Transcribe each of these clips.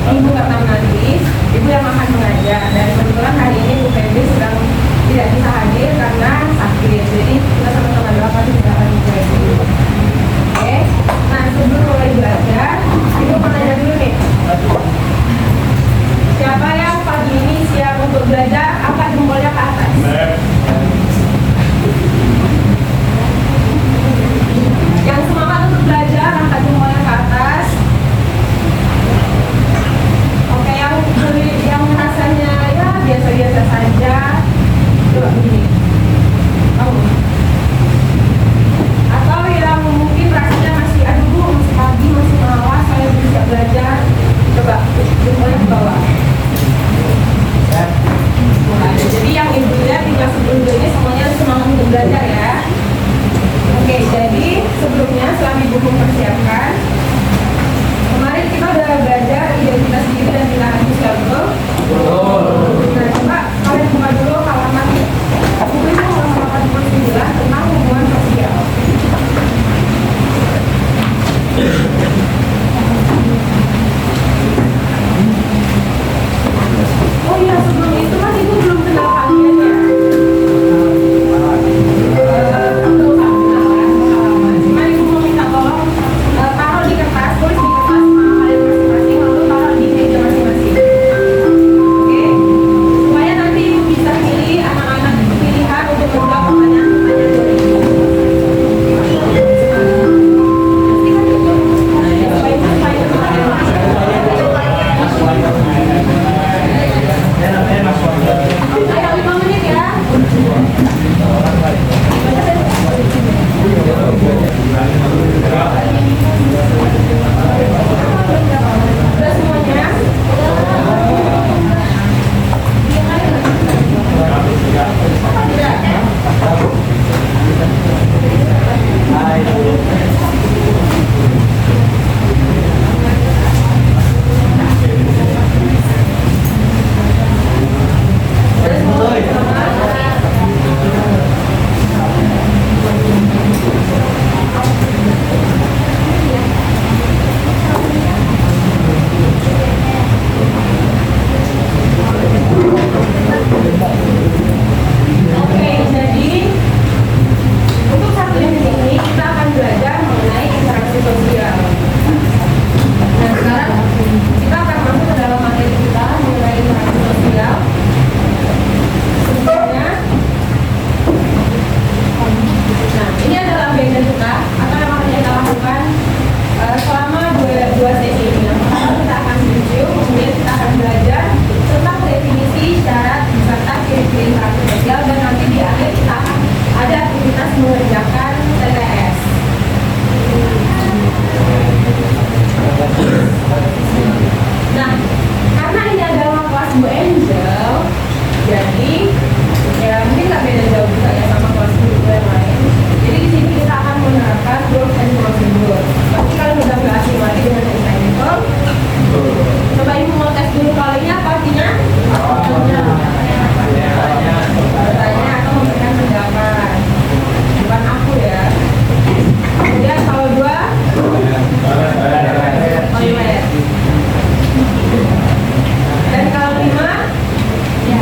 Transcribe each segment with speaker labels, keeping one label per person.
Speaker 1: Ibu pertama nanti, Ibu yang akan mengajar. Dan kebetulan hari ini Bu Febri sedang tidak bisa hadir karena sakit. Jadi kita sama-sama doakan kesehatan Bu Febri. Oke. Nah, sebelum mulai belajar, Ibu mau nanya dulu nih. Siapa yang pagi ini siap untuk belajar? Angkat jempolnya ke atas. Yang semangat untuk belajar, angkat jempolnya ke atas. Oke, yang rasanya ya biasa-biasa saja, coba begini. Atau yang mungkin rasanya masih aduh, masih pagi, masih malas, saya belum bisa belajar, coba jempolnya ke bawah. Jadi yang Ibu lihat di kelas sebelum ini semuanya semangat untuk belajar ya. Oke, jadi sebelumnya setelah Ibu mempersiapkan, kemarin kita udah belajar identitas diri dan tindakan sosial, betul? Nah, coba kalian buka dulu halaman buku itu halaman 49 tentang hubungan sosial. Oh iya, sebelum itu kan Ibu belum kenal kalian ya. Cuma Ibu mau minta tolong taruh di kertas, tulis di kertas nama kalian masing-masing, lalu taruh di meja masing-masing. Oke? Supaya nanti Ibu bisa pilih anak-anak pilihan untuk menjawab pertanyaan-pertanyaan dari Ibu. Ayo 5 menit ya. Udah semuanya? Oke, jadi untuk satu unit ini kita akan belajar mengenai interaksi sosial. Nah, sekarang kita akan masuk ke dalam materi kita mengenai interaksi sosial. Sebelumnya, nah ini adalah agenda kita atau yang akan kita lakukan selama dua sesi ini. Yang pertama kita akan review, kemudian kita akan belajar tentang definisi, syarat, beserta ciri-ciri interaksi sosial, dan nanti di akhir kita akan ada aktivitas mengerjakan TTS. Nah, karena ini adalah kelas Bu Angel, jadi ya mungkin nggak beda jauh juga ya sama kelas Bu yang lain. Jadi di sini kita akan menerapkan rules and procedure. Pasti kalian udah nggak asing lagi dengan example. Coba Ibu mau tes dulu kalinya apa artinya? Bertanya atau memberikan pendapat. Bukan aku ya. Kemudian kalau 2 toilet. Dan kalau 5 ya,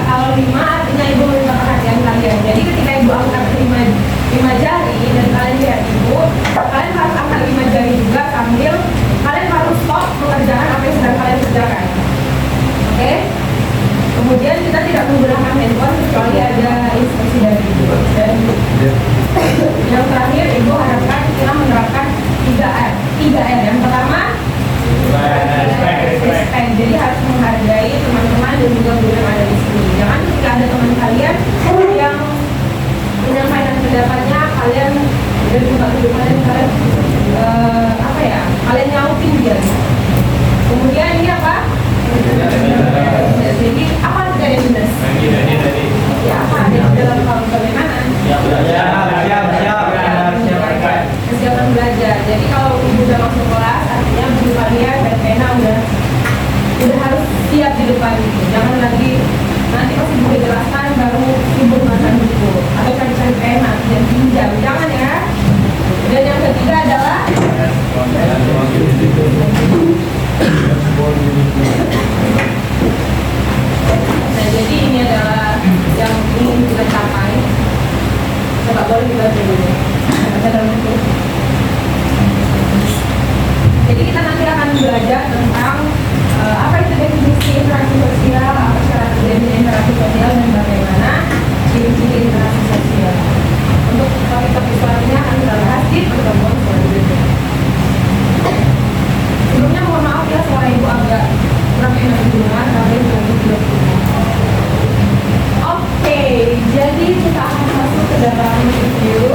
Speaker 1: kalau 5 artinya Ibu minta perhatian kalian. Jadi ketika Ibu angkat 5 jari dan kalian lihat Ibu, kalian harus angkat 5 jari juga sambil kalian harus stop mengerjakan apa yang sedang kalian kerjakan. Oke? Kemudian kita tidak menggunakan handphone kecuali ada instruksi dari Ibu. Dan yang terakhir Ibu harapkan kita menerapkan 3R. Yang pertama respect. Jadi harus menghargai teman-teman dan juga guru yang ada di sini. Jangan ketika ada teman kalian yang menyampaikan pendapatnya, kalian dari buka dulu kalian kalian nyautin dia. Kemudian ini apa? Jadi apa artinya attendance? Ya apa ada di dalam hal bagaimana? Kesiapan belajar. Jadi kalau Ibu udah masuk kelas, artinya buku kalian dan pena udah harus siap di depan itu. Jangan lagi nanti pas Ibu jelaskan baru Ibu makan buku atau cari-cari pena dan pinjam. Jangan ya. Dan yang ketiga adalah Nah, jadi ini adalah yang ingin kita capai. Coba boleh dibaca dulu. Baca dalam buku. Jadi kita nanti akan belajar tentang apa itu definisi interaksi sosial, apa syarat interaksi sosial, dan bagaimana ciri-ciri interaksi sosial. Untuk topik-topik selanjutnya akan kita bahas di pertemuan selanjutnya. Sebelumnya mohon maaf ya, suara ibu agak kurang enak didengar karena ibu lagi tidur. Oke, jadi kita akan masuk ke dalam review.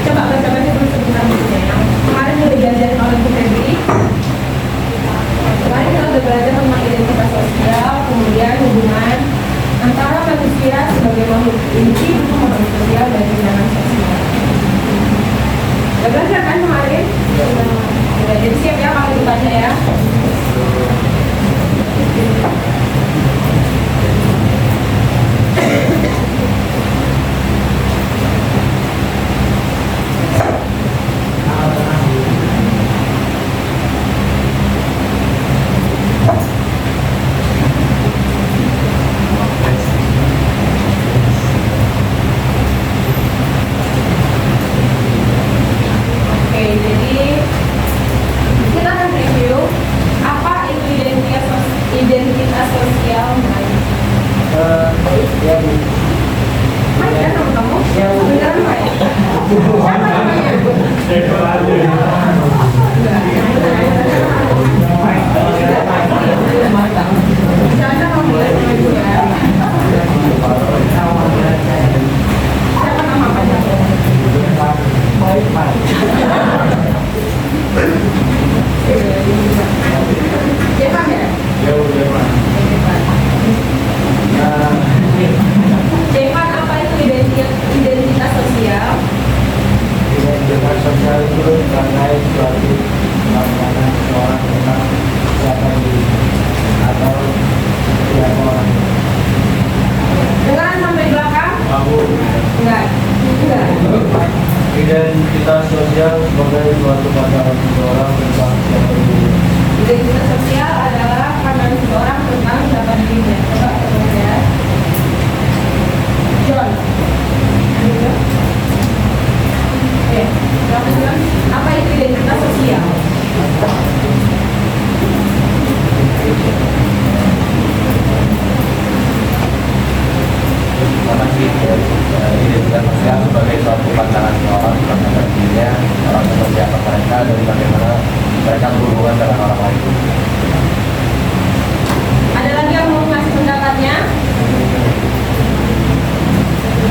Speaker 1: Coba baca-baca dulu sebentar bukunya ya. Kemarin udah diajarin oleh Bu Febri. Kemarin kita udah belajar tentang identitas sosial, kemudian hubungan antara manusia sebagai makhluk individu, makhluk sosial, dan tindakan sosial. Udah belajar kan kemarin? Udah, jadi siap ya kalau ditanya ya. Identitas sosial,
Speaker 2: ya Bu.
Speaker 1: Mai kan nama kamu?
Speaker 2: Ya Bu.
Speaker 1: Beneran Mai? Siapa namanya? Jangan kamu bilang sama ibu ya. Siapa nama pacarnya?
Speaker 2: Baik Pak.
Speaker 1: Jepan ya? Jepan apa itu identitas sosial?
Speaker 2: Identitas sosial itu terkait suatu pandangan seorang tentang siapa dirinya atau siapa orang.
Speaker 1: Dengaran sampai belakang?
Speaker 2: Aku
Speaker 1: Enggak.
Speaker 2: identitas sosial sebagai suatu pandangan seorang tentang siapa dirinya.
Speaker 1: Identitas sosial adalah pandangan seseorang tentang siapa dirinya. Coba ketemu ya. John. Oke, kamu bilang apa itu identitas sosial?
Speaker 3: Identitas sosial sebagai suatu pandangan seorang terhadap dirinya, orang seperti apa mereka, dan bagaimana mereka berhubungan dengan orang lain.
Speaker 1: Ada lagi yang mau ngasih pendapatnya?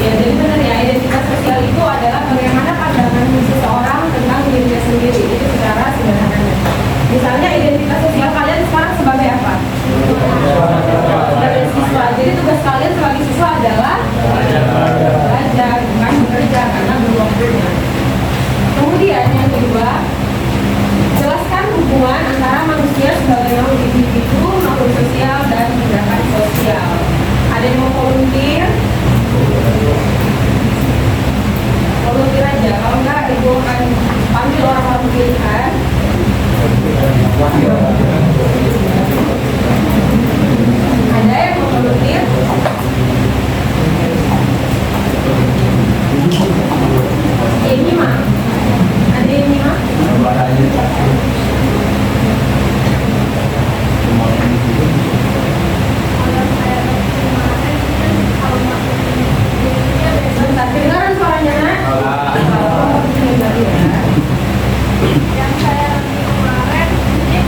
Speaker 1: Ya, jadi benar ya, identitas sosial itu adalah bagaimana pandangan seseorang tentang dirinya sendiri. Itu secara sederhananya. Misalnya identitas sosial kalian sekarang sebagai apa? Sebagai siswa. Jadi tugas kalian sebagai siswa adalah belajar, bukan bekerja karena belum waktunya. Kemudian yang kedua, jelaskan hubungan antara manusia sebagai makhluk individu, makhluk sosial, dan tindakan sosial. Ada yang mau volunteer? Volunteer aja, kalau enggak ibu akan panggil orang-orang pilihan. Ada yang mau volunteer? Ini mah, ada ini mah? Bentar, kedengaran suaranya nak? Yang saya kemarin ini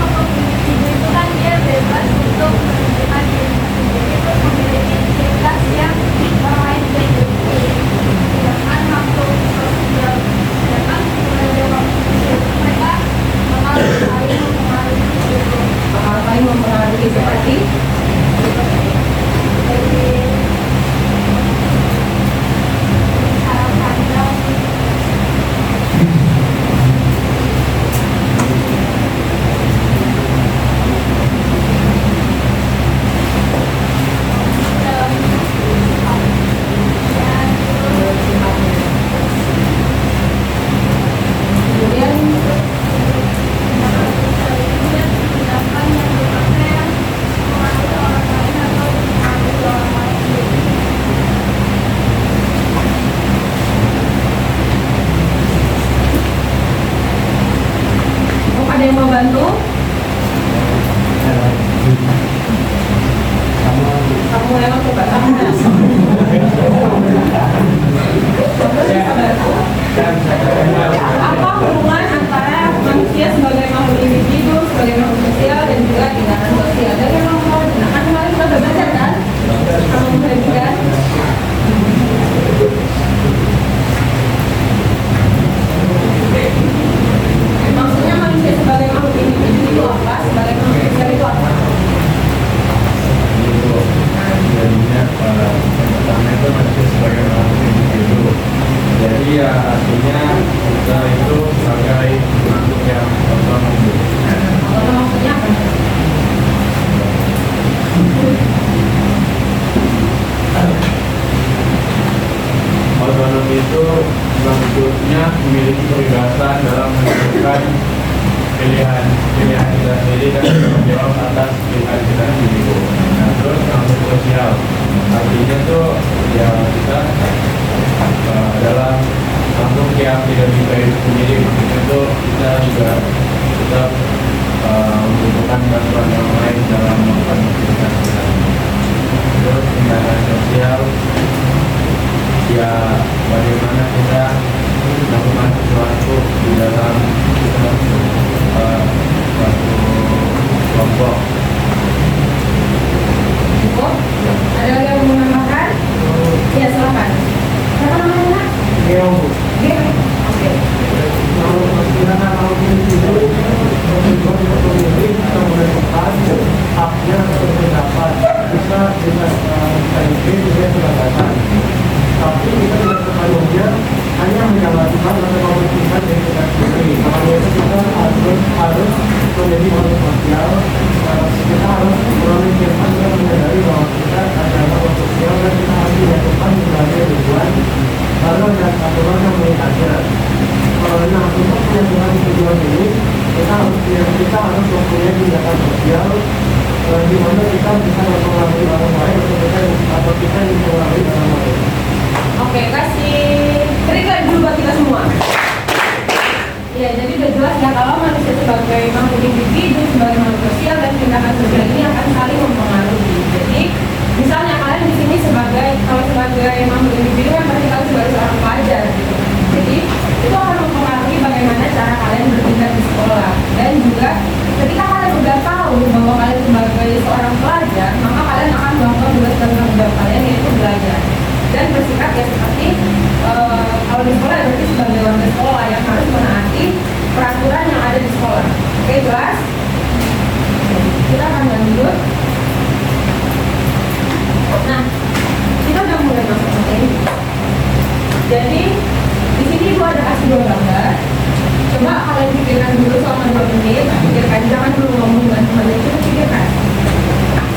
Speaker 1: Apa hubungan antara manusia sebagai makhluk individu, sebagai makhluk sosial, dan juga tindakan sosial? Dan memang mau tindakan kemarin kita udah belajar kan? Kamu perhatikan. Maksudnya manusia sebagai makhluk individu itu apa? Sebagai makhluk sosial itu apa?
Speaker 3: Jadinya yang pertama itu manusia sebagai makhluk individu. Jadi ya artinya kita itu sebagai makhluk yang otonom.
Speaker 1: Kalau maksudnya apa?
Speaker 3: Otonom itu maksudnya memiliki kebebasan dalam menentukan pilihan kita sendiri dan bertanggung jawab atas pilihan kita sendiri. Nah, terus makhluk sosial artinya tuh ya kita adalah makhluk yang tidak bisa hidup sendiri. Maksudnya tuh kita juga tetap membutuhkan bantuan orang lain dalam melakukan aktivitas kita. Terus tindakan sosial ya bagaimana kita melakukan sesuatu di dalam suatu kelompok.
Speaker 1: Cukup? Ada lagi yang mau menambahkan? Ya, silakan. Siapa namanya, Nak?
Speaker 2: Geo.
Speaker 1: Geo. Oke.
Speaker 2: Kalau perkiraan kalau individu bertujuan untuk memilih atau menentukan haknya atau pendapat bisa bisa pendapatan. Tapi kita tidak sepenuhnya hanya menjalankan atau memutuskan dari kita sendiri. Makanya itu kita harus menjadi makhluk sosial. Kita harus memikirkan dan menyadari bahwa kita adalah makhluk sosial dan kita harus menyatukan berbagai tujuan lalu dan aturan yang mengikat. Nah, untuk menyatukan tujuan ini kita harus mempunyai tindakan sosial di mana kita bisa mempengaruhi orang lain atau kita yang mempengaruhi orang lain.
Speaker 1: Oke, kasih trigger dulu buat kita semua. Ya, jadi udah jelas ya kalau manusia sebagai makhluk individu, sebagai makhluk sosial dan tindakan sosial ini akan saling mempengaruhi. Jadi, misalnya kalian di sini kalau sebagai makhluk individu kan berarti kalian sebagai seorang pelajar gitu. Jadi, itu akan mempengaruhi bagaimana cara kalian bertindak di sekolah. Dan juga ketika kalian sudah tahu bahwa kalian sebagai seorang pelajar, maka kalian akan melakukan tugas dan tanggung jawab kalian yaitu belajar. Dan bersikap ya seperti kalau di sekolah berarti sebagai warga sekolah yang harus menaati peraturan yang ada di sekolah. Oke, jelas? Kita akan lanjut. Nah, kita udah mulai masuk ke ini. Jadi di sini Ibu ada kasih 2 gambar. Coba kalian pikirkan dulu selama 2 menit. Pikirkan, jangan dulu ngomong dengan temannya, coba pikirkan.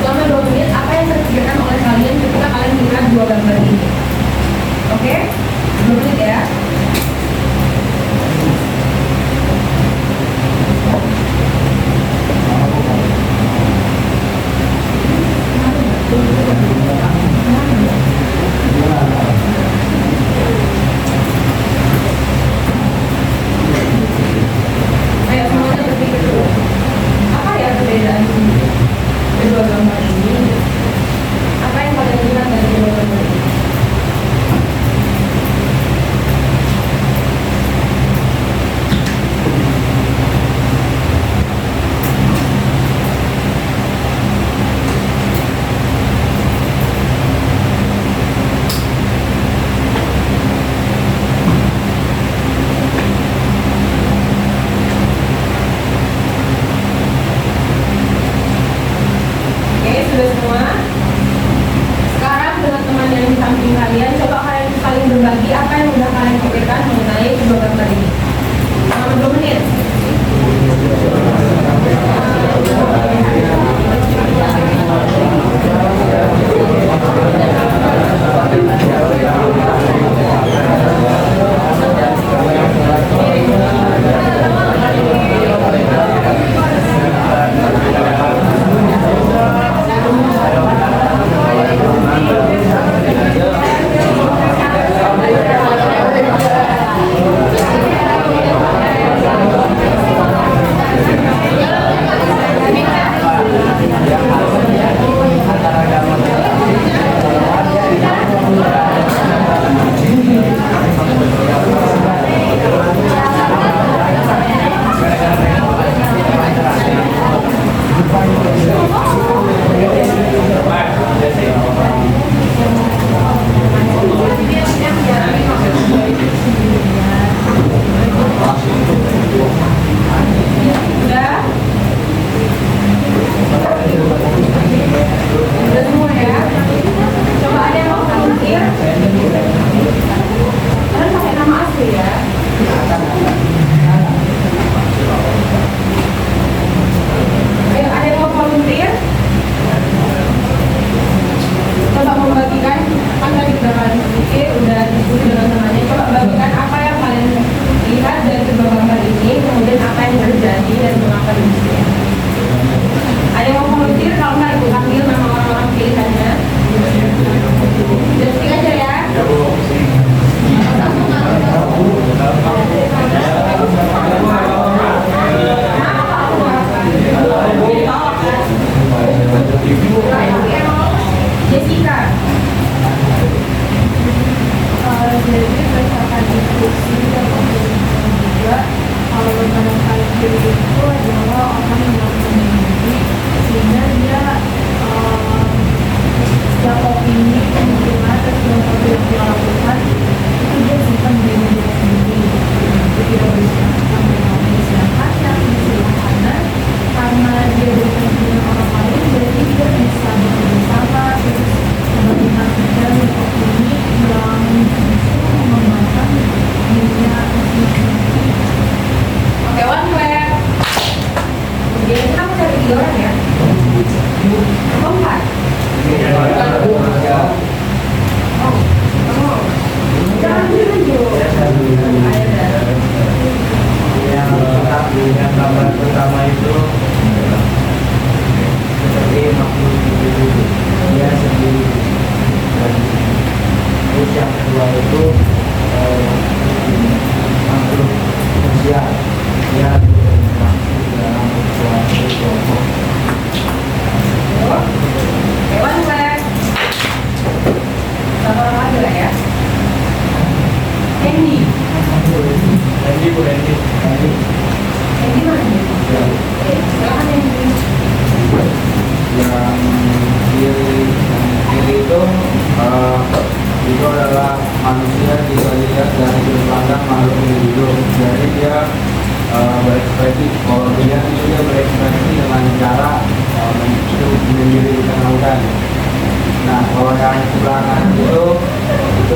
Speaker 1: Selama 2 menit, apa yang terpikirkan oleh kalian ketika kalian melihat 2 gambar ini? Oke? 2 menit ya. penyendiri itu adalah orang yang menyendiri sehingga dia setiap opini, pemikiran, dan segala yang dia lakukan itu dia simpan di diri sendiri. Itu tidak berisikan dengan sedangkan yang disilahkan karena dia bertemu dengan orang lain berarti dia bisa bekerja sama terus memberikan opini yang justru mengembangkan dirinya masing-masing. Oke, one clap. Jadi kamu cari 3 orang ya? Empat. Jangan dulu.
Speaker 2: Yang gambar pertama itu seperti makhluk hidup dia sendiri. Dan terus yang kedua itu makhluk sosial dia berinteraksi dalam suatu kelompok.
Speaker 1: Hewan flag. Satu orang lagi lah ya. Hendy.
Speaker 3: Hendy Bu Hendy.
Speaker 1: Hendy mana? Oke, silakan Hendy.
Speaker 2: Yang kiri itu adalah manusia jika dilihat dari sudut pandang makhluk hidup. Jadi dia berekspresi, kalau dilihat itu dia berekspresi dengan cara menyendiri di tengah hutan. Nah, kalau yang sebelah kanan itu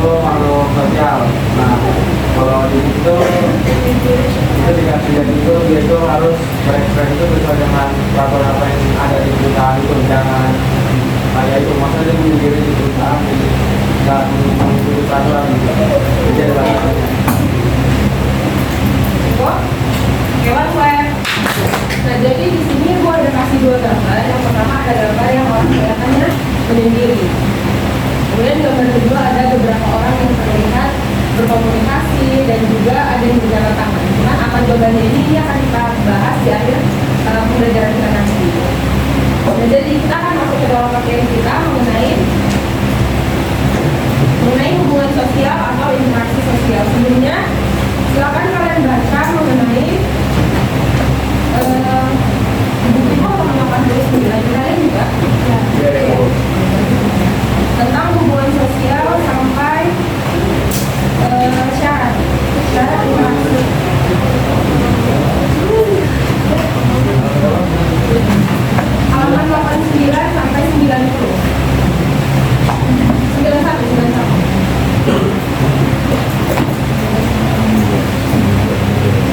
Speaker 2: makhluk sosial. Nah, kalau di situ itu dikasih lihat itu dia itu harus berekspresi itu sesuai dengan peraturan apa yang ada di perusahaan itu. Jangan kayak itu, maksudnya dia menyendiri di perusahaan, jadi nggak mengikuti peraturan gitu. Jadi ada batasannya.
Speaker 1: Hewan flag. Nah, jadi di sini gua ada kasih 2 gambar. Yang pertama ada gambar yang orang kelihatannya menyendiri. Kemudian gambar kedua ada beberapa orang yang terlihat berkomunikasi dan juga ada yang berjalan tangan. Cuman akan jawabannya ini akan kita bahas di akhir pembelajaran kita nanti. Nah, jadi kita akan masuk ke dalam materi kita mengenai hubungan sosial atau interaksi sosial. Sebelumnya silakan kalian baca mengenai buku itu halaman 89. Kalian juga tentang hubungan sosial sampai syarat interaksi. Halaman 89 sampai 90. 91.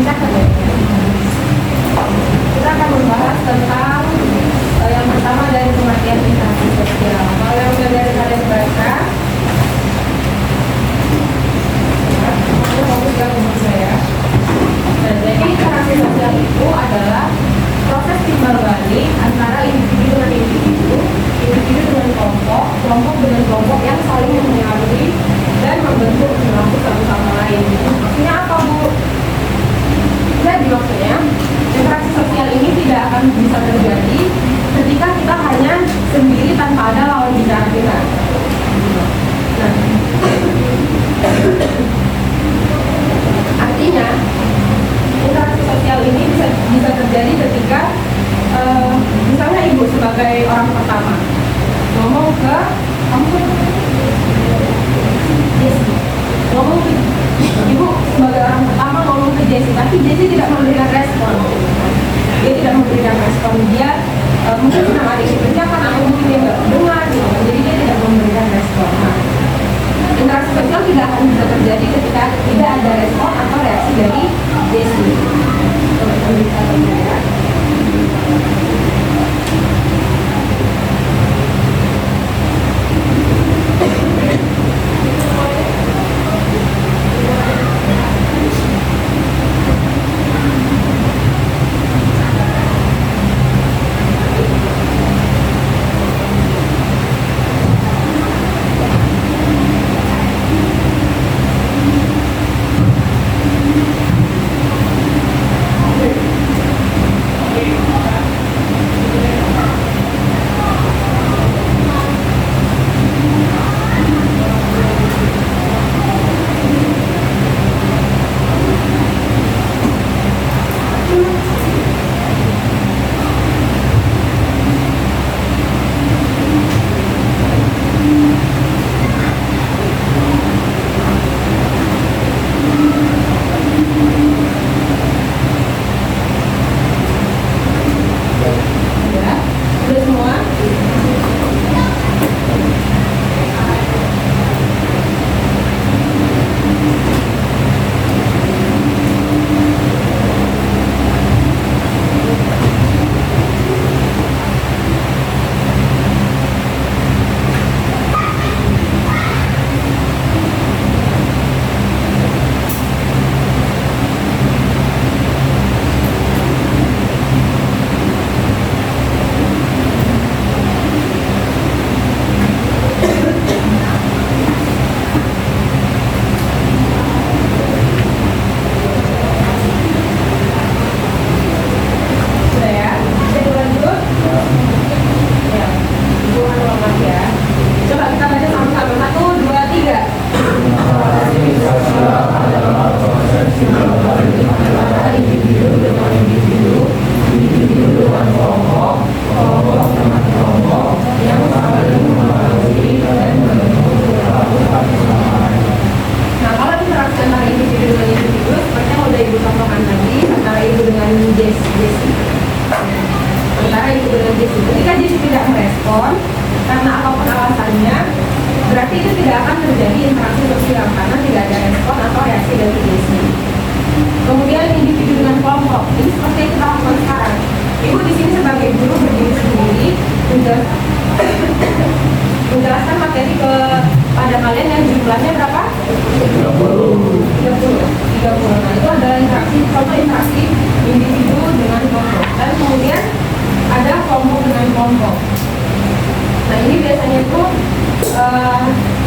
Speaker 1: Catat ya. Kita akan membahas tentang yang pertama dari pengertian interaksi sosial. Kalau yang sudah dari kalian baca, fokus ke buku saya. Nah, jadi interaksi sosial itu adalah proses timbal balik antara individu dengan individu, individu dengan kelompok, kelompok dengan kelompok yang saling mempengaruhi dan membentuk perilaku satu sama lain. Maksudnya apa, Bu? Jadi maksudnya interaksi sosial ini tidak akan bisa terjadi ketika kita hanya sendiri tanpa ada lawan bicara kita. Nah, artinya interaksi sosial ini bisa terjadi ketika misalnya ibu sebagai orang pertama ngomong ke kamu, Jessi, ngomong ke ibu sebagai orang pertama ngomong ke Jessi, tapi Jessi tidak memberikan respon. Dia tidak memberikan respon, dia mungkin sedang ada yang dikerjakan atau mungkin dia nggak dengar gitu kan, jadi dia tidak memberikan respon. Nah, interaksi sosial tidak akan bisa terjadi ketika tidak ada respon atau reaksi dari Jessi. Menjelaskan materi kepada kalian yang jumlahnya berapa? 30. Nah, itu adalah contoh interaksi individu dengan kelompok. Dan kemudian ada kelompok dengan kelompok. Nah, ini biasanya itu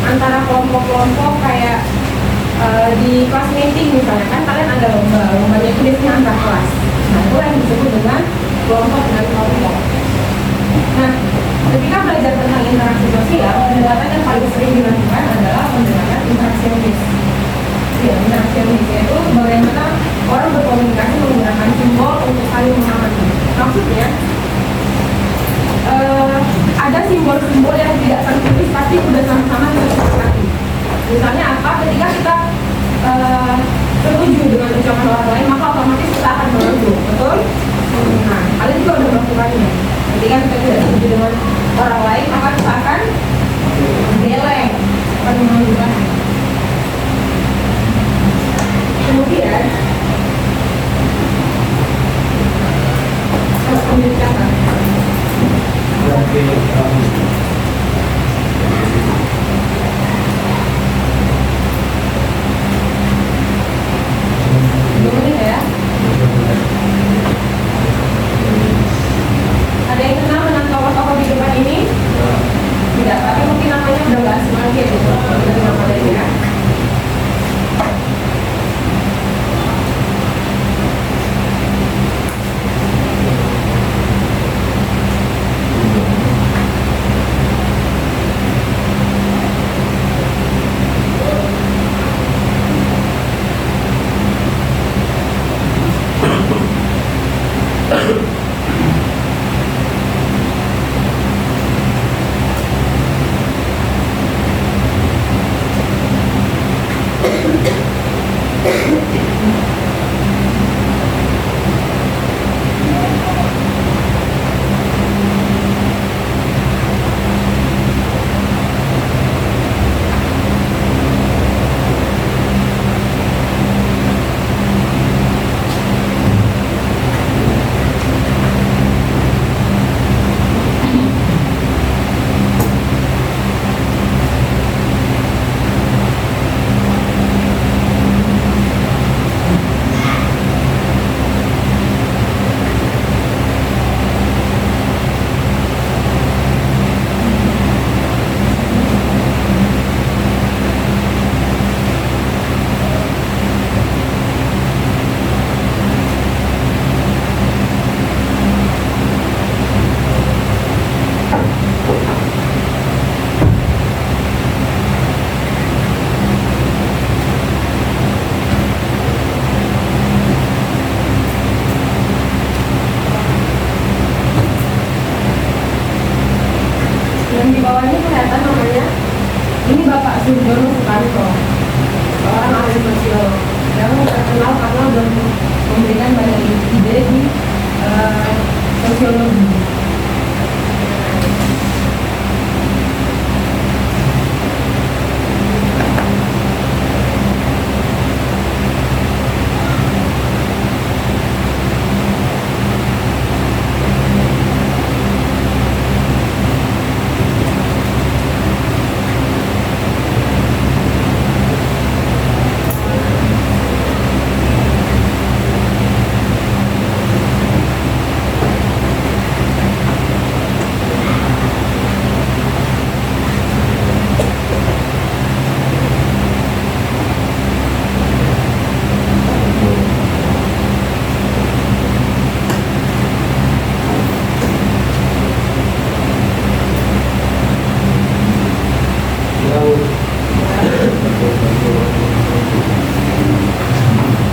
Speaker 1: antara kelompok-kelompok kayak di kelas meeting misalnya, kan kalian ada lombanya itu biasanya antar kelas. Nah, itu yang disebut dengan kelompok dengan kelompok. Nah, ketika belajar tentang interaksi sosial, pendekatan yang paling sering dilakukan adalah pendekatan interaksionis. Ya, interaksionis yaitu bagaimana orang berkomunikasi menggunakan simbol untuk saling memahami. Maksudnya, ada simbol-simbol yang tidak tertulis tapi sudah sama-sama tersepakati. Misalnya apa? Ketika kita setuju dengan ucapan orang lain, maka otomatis kita akan menunduk, betul? Nah, kalian juga sudah melakukannya. Ketika kita tidak setuju dengan orang lain, maka kita akan geleng, akan menundukkan. Kemudian Sujono Sukarto, seorang ahli sosial yang terkenal karena sudah memberikan banyak ide di sosiologi.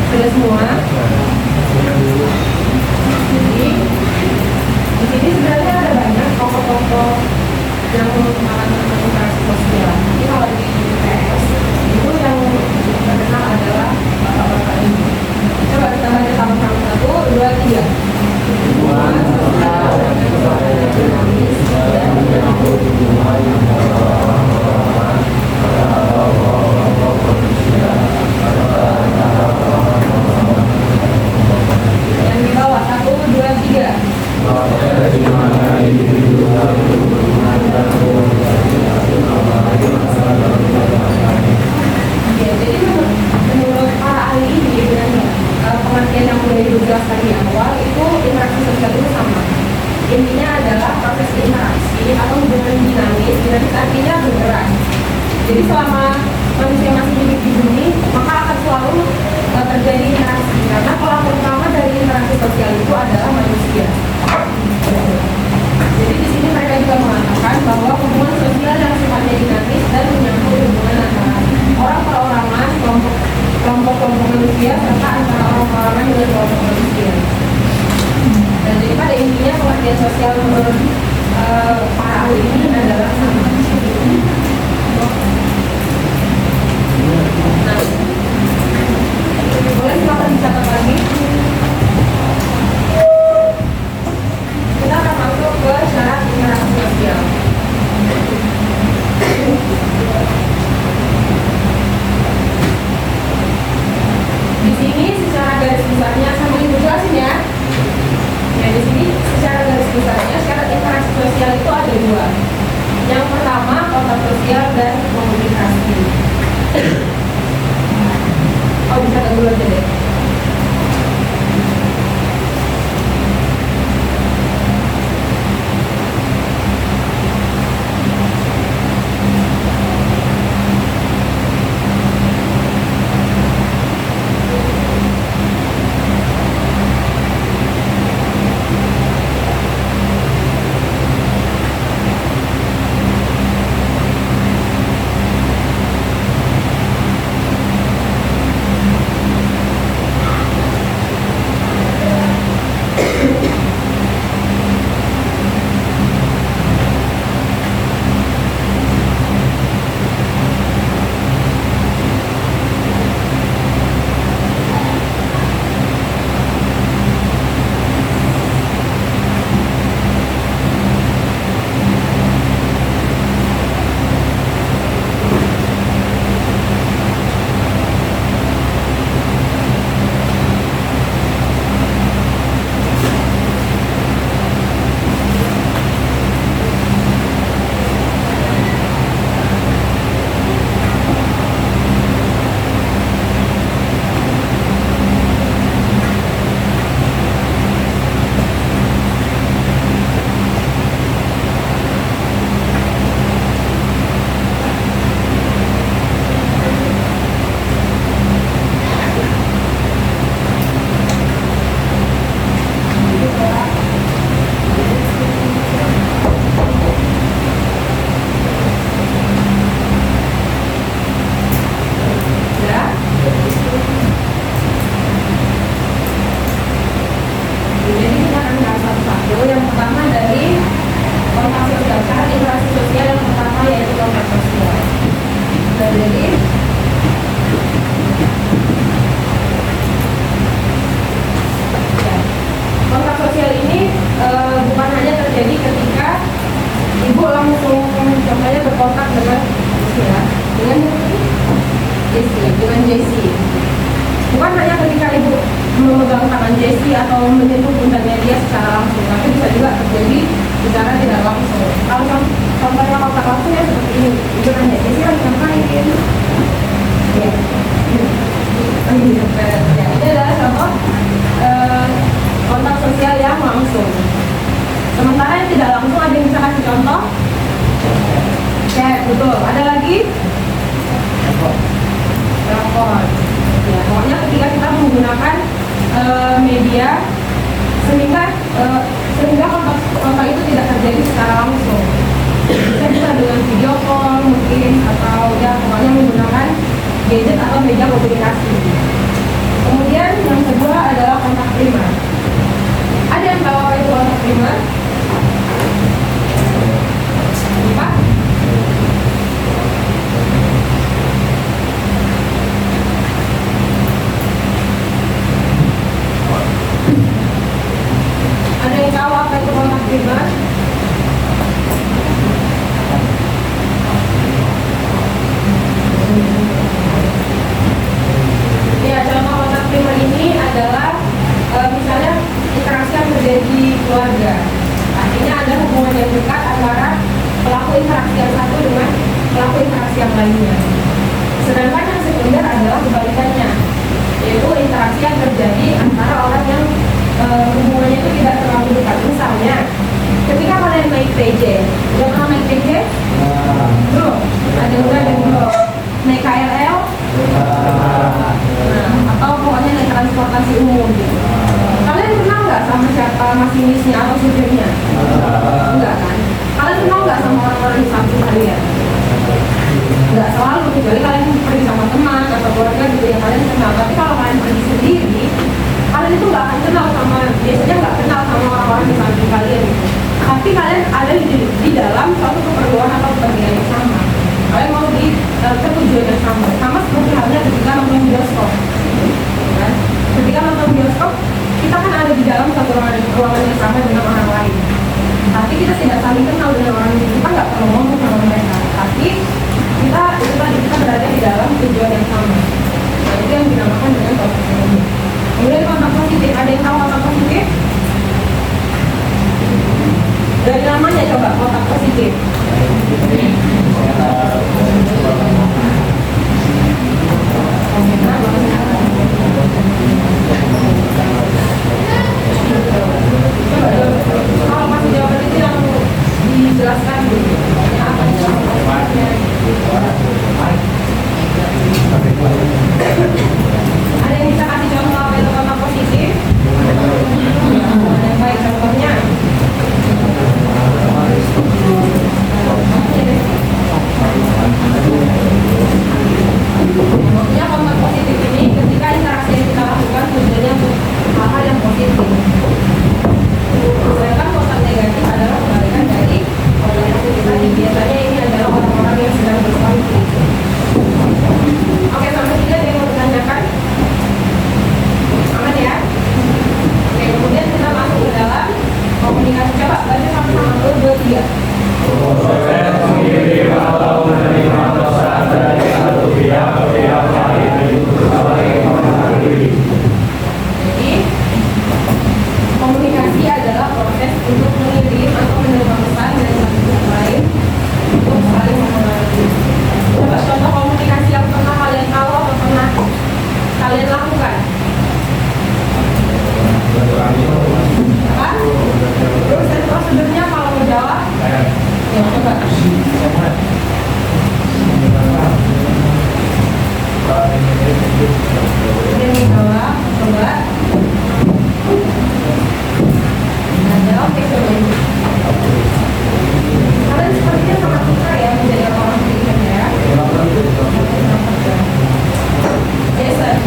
Speaker 1: Sudah semua. Jadi di sini sebenarnya ada banyak tokoh-tokoh yang mengalami interaksi sosial. Jadi kalau di PS itu yang terkenal adalah bapak-bapak ini. Coba kita baca sama-sama, 1, 2, 3. Yang di bawah 1, 2, 3. Ya, jadi menurut para ahli ini sebenarnya pengertian yang sudah dijelaskan di awal itu interaksi sosial itu sama. Intinya adalah proses interaksi atau hubungan dinamis artinya bergerak. Jadi selama manusia masih hidup di bumi, maka akan selalu terjadi interaksi karena pelaku utama dari interaksi sosial itu adalah manusia. Jadi di sini mereka juga mengatakan bahwa hubungan sosial yang sifatnya dinamis dan menyangkut hubungan antara orang perorangan, kelompok-kelompok manusia serta antara orang perorangan dengan kelompok manusia. Dan jadi pada intinya pengertian sosial menurut para ahli ini adalah sama. Nah, boleh silakan dicatat lagi. Kita akan masuk ke syarat interaksi sosial. Di sini secara garis besarnya sambil ibu jelasin ya. Ya di sini secara garis besarnya syarat interaksi sosial itu ada 2. Yang pertama kontak sosial dan komunikasi. Oh bisa dulu aja deh. Jadi kontak sosial ini bukan hanya terjadi ketika ibu langsung contohnya berkontak dengan Jessie. Bukan hanya ketika ibu memegang tangan Jessie atau menyentuh pundaknya dia secara langsung, tapi bisa juga terjadi secara tidak langsung. Kalau contohnya kontak langsung ya seperti ini, ibu nanya Jessie lagi ngapain? Ya. Ini adalah contoh kontak sosial yang langsung. Sementara yang tidak langsung ada yang bisa kasih contoh? Chat, betul. Ada lagi? Telepon. Ya, pokoknya ketika kita menggunakan media sehingga kontak itu tidak terjadi secara langsung. Kita bisa dengan video call mungkin atau ya pokoknya menggunakan gadget atau media komunikasi. Kemudian yang kedua adalah kontak primer. Ada yang tahu apa itu kontak primer? Pak? Ada yang tahu apa itu kontak primer? Ya, contoh kontak primer ini adalah misalnya interaksi yang terjadi di keluarga. Artinya ada hubungan yang dekat antara pelaku interaksi yang satu dengan pelaku interaksi yang lainnya. Sedangkan yang sekunder adalah kebalikannya, yaitu interaksi yang terjadi antara orang yang hubungannya itu tidak terlalu dekat. Misalnya, ketika kalian naik PJ, udah pernah naik PJ? Belum? Ada udah dan belum? Naik KRL? Atau pokoknya naik transportasi umum gitu. Kalian kenal nggak sama siapa masinisnya atau supirnya? Enggak kan? Kalian kenal nggak sama orang-orang di samping kalian? Nggak selalu, kecuali kalian pergi sama teman atau keluarga gitu yang kalian kenal. Tapi kalau kalian pergi sendiri, kalian itu nggak akan kenal biasanya nggak kenal sama orang-orang di samping kalian gitu. Tapi kalian ada di dalam suatu keperluan atau kepentingan yang sama. Kalian mau di tujuan yang sama seperti halnya ketika nonton bioskop. Kan? Ketika nonton bioskop, kita kan ada di dalam satu ruangan yang sama dengan orang lain. Tapi kita tidak saling kenal dengan orang itu, kita nggak perlu ngomong sama mereka. Tapi kita berada di dalam tujuan yang sama. Nah, itu yang dinamakan dengan kontak positif. Kemudian kontak positif, ada yang tahu kontak positif? Dari namanya coba kontak positif. Kalau masih jawaban itu yang dijelaskan dulu. Apa jawabannya? Ada yang bisa kasih contoh apa itu kontak positif? Yang baik contohnya. Pokoknya kontak positif ini ketika interaksi yang kita lakukan tujuannya untuk hal-hal yang positif. Sedangkan kontak negatif adalah kebalikan dari kontak positif tadi. Biasanya ini adalah orang-orang yang sedang berkonflik. Oke, sampai sini ada yang mau ditanyakan? Aman ya? Oke, kemudian kita masuk ke dalam komunikasi. Coba baca sama-sama dulu 2, 3.
Speaker 4: Proses mengirim atau menerima pesan dari satu pihak ke pihak lain sebagai mengakhiri.
Speaker 1: Jadi, komunikasi adalah proses untuk mengirim atau menerima pesan dari satu pihak lain untuk saling mempengaruhi. Coba contoh komunikasi yang pernah kalian tahu atau pernah kalian lakukan? Apa? Terus dan prosedurnya kalau mau jawab? Ya, coba. Yang dijawab, coba. Ada, oke, coba. Kalian sepertinya sangat suka ya menjadi orang pilihan ya. Jason.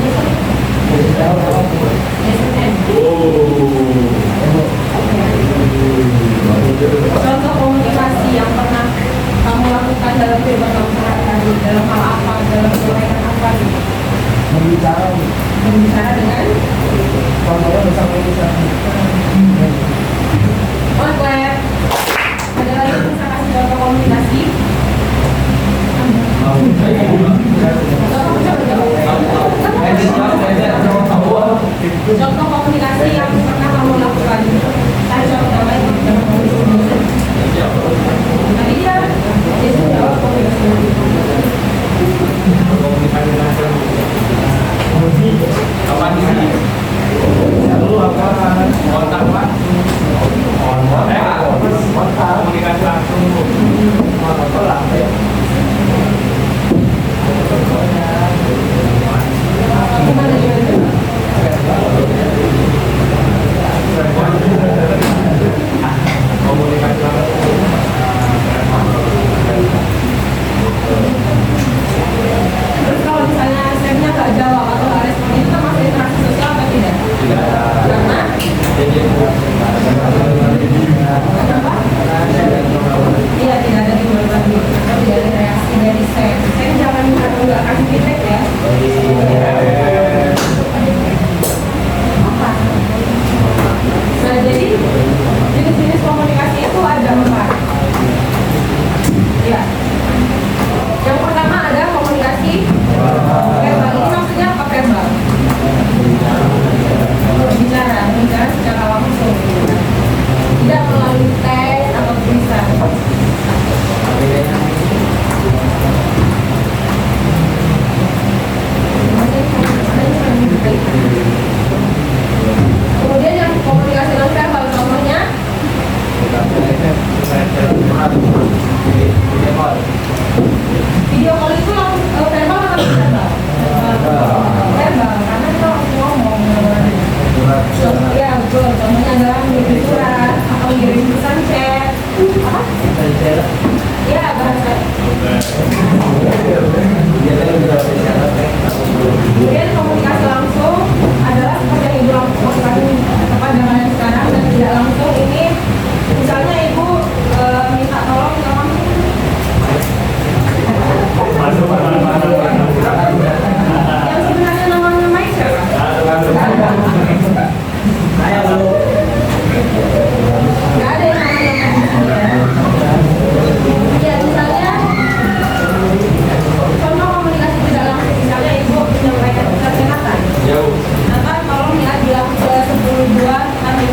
Speaker 1: Contoh komunikasi yang pernah kamu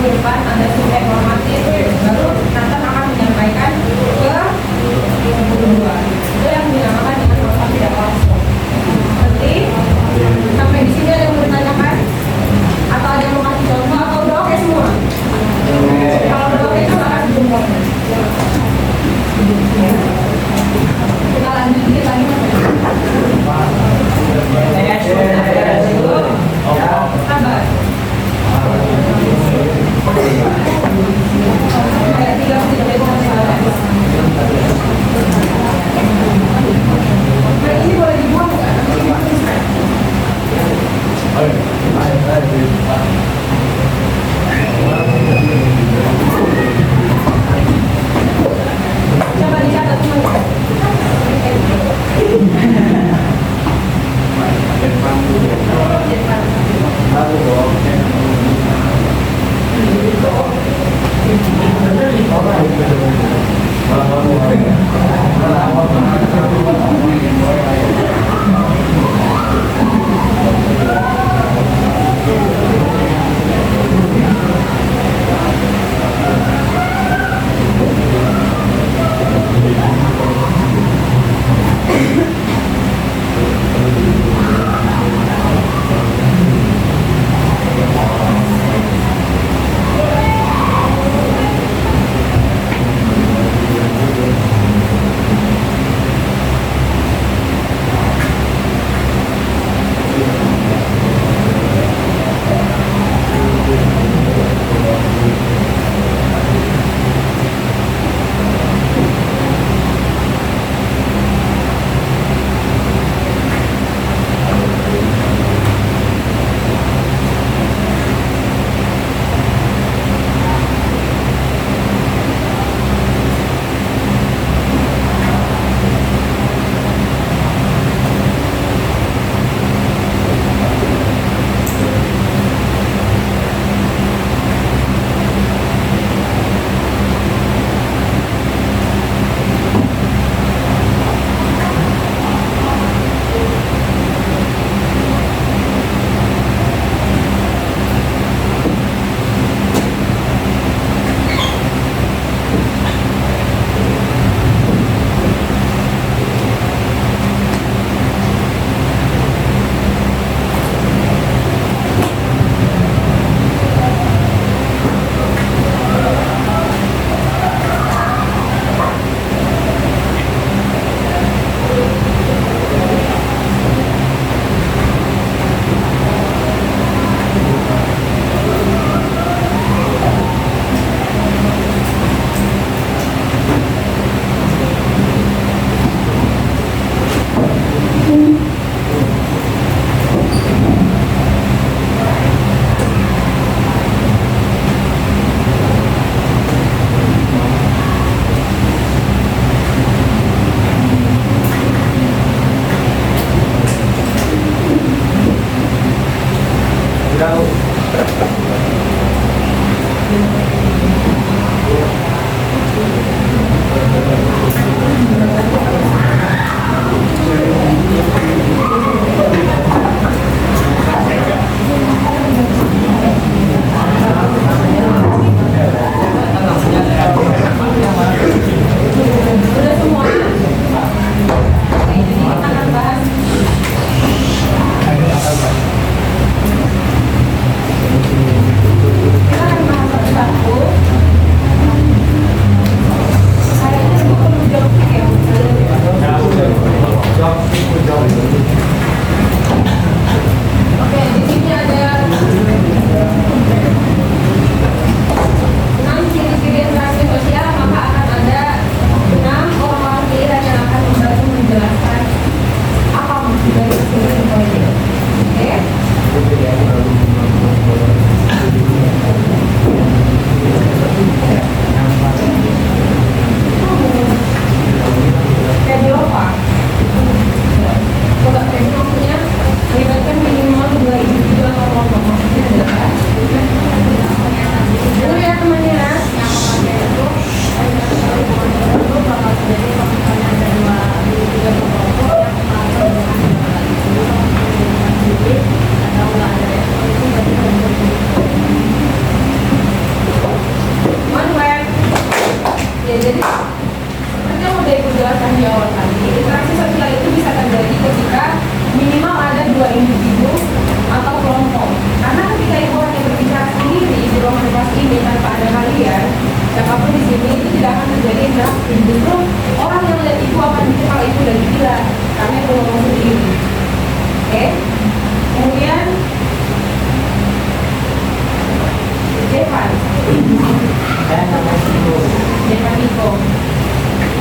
Speaker 1: depan ada surat normatif, baru Nathan akan menyampaikan ke 22. Itu yang dinamakan dengan nota tidak langsung. Berarti sampai di sini ada yang mau ditanyakan? Atau ada yang mau kasih contoh atau udah oke semua? Kalau udah oke silakan jempol. Kita lanjut dikit lagi. Sabar. Kayak 3 menit nah, ini boleh dibuang nggak? Coba dicatat semua.